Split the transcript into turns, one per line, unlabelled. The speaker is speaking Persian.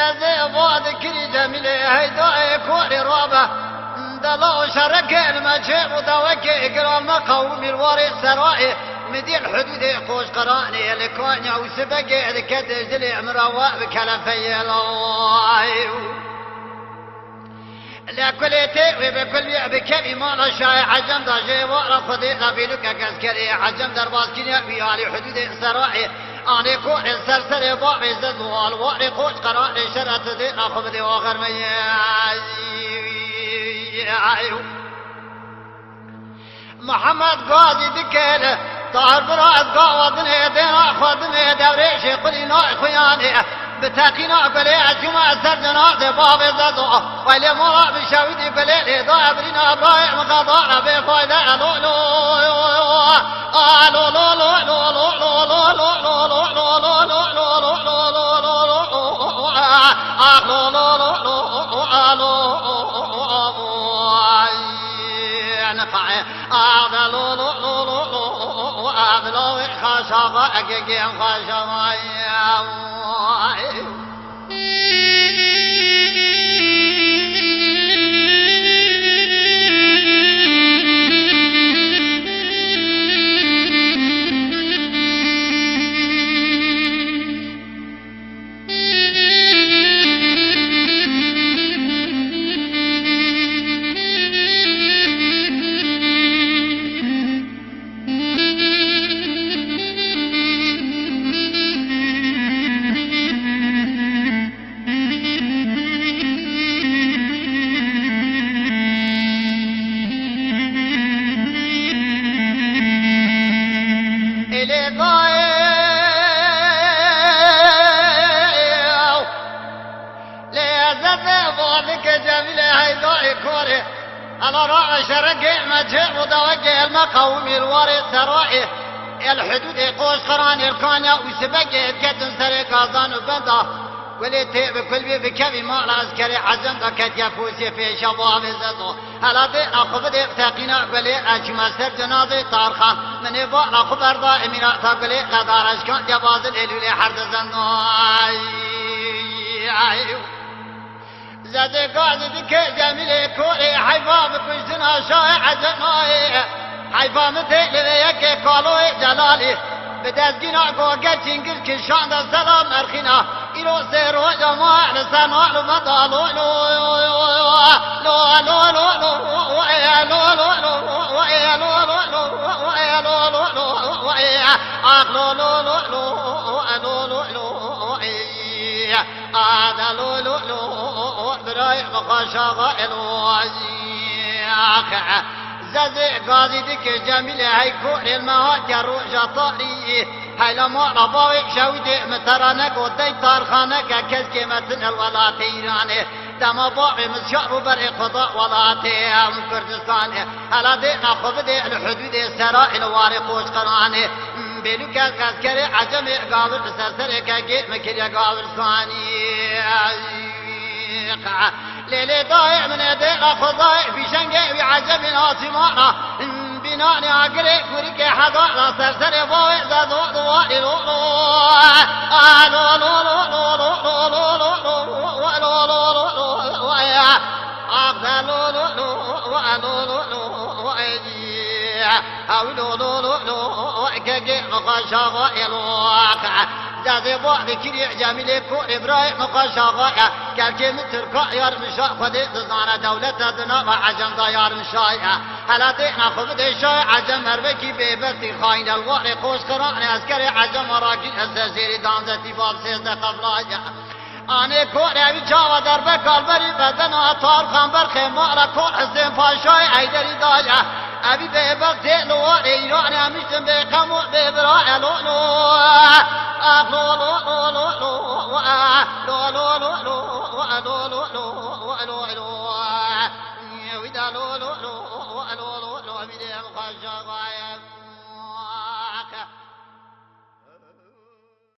زازي بود كري جميلة هيدا كوري رابة دلو شرك المجيب ودوكي اقرام قوم الواري سرائي مدي الحدود قوش قراني لكوني وسبقي لكدج لي مروى بكلفي الله لكل تيوي بكل بكبي مالا شاي عجم دا جيوارا خدي لبيلوكا كسكري عجم درباس كنيا بيالي حدود سرائي آني كون سرسر بابي زدوال واري قوش قراني شرط دي أخذ دي وآخر محمد قاضي دكيله طاهر براد قاوضني دينا خدمي دوريشي قلينا خياني بتاقينا قلي الجمعة سردنا دي بابي زدو ويلي مرا بشاويدي قلي لي ضابرنا برايع مقاضانا بفايدة لو لو لو لو لو لو لو لو لو لو لو لو أنا راعي شرقي مجيب ودوقي المقاوم الواري سرائي الحدود قوش قراني الكانيا وسبقي كتن سري قازان وبندا وليتي بكل بي بكبي مال عسكري عزم دكت يفوسي في شباب زدو هلا دي أخذ دي ساقينا قلي أجمع سر جنازي طارخان من يبقى خبر دائمين تقلي قدار أشكان جباز الإلولي حرد زندو زادي قاعد بك جميل كوري حيفا بكوشتنا شاي عزمائي حيفا مثل ليك قالوا جلالي بدازقنا قوقت جنقل كشان دا سلام أرخينا إلو سيرو جماع لسانو لمدى لو لو لو لو لو هذا لو لو لو براي مقاشا الوزيخ زازي قاضي ديك جميل هيكو المهات يروح جطاري هاي لما رباوي شاويدي مترانك ودي تارخانك كزكي متن الولا تيراني دما باقي مسشعر بري قضاء ولاتي كردستاني هلا دي ناخذ دي الحدود سراء الواري قوش قراني بيلو كاس كاسكري عجمي قابل سرسري كاكي مكريا قابل ثاني ليلي ضايع من يدي اخذ ضايع في شنقي وعجب ناصمانا بناني عقري كوريكي حضا لا سرسري ضايع زادو ضوائي لو لو لو لو لو لو لو لو زادي بعد كري جميل كون إبراهيم مقاشا كالكي متركا يار مشا خدي تزانا دولة دنا عجم دا يار مشايا هلا دينا خذ دي شاي عجم مربكي بيبتي خاين الواري خوش قراني عسكري عجم وراكين الزازيري دانزتي باب سيزة قبلايا آنی کوری جاوا در بکالبری بدن آتار خانبر خمار کور حسین پاشای ایدری دایا ابی به بخت لوار ایران همیشن به قمو به برای لولو لولو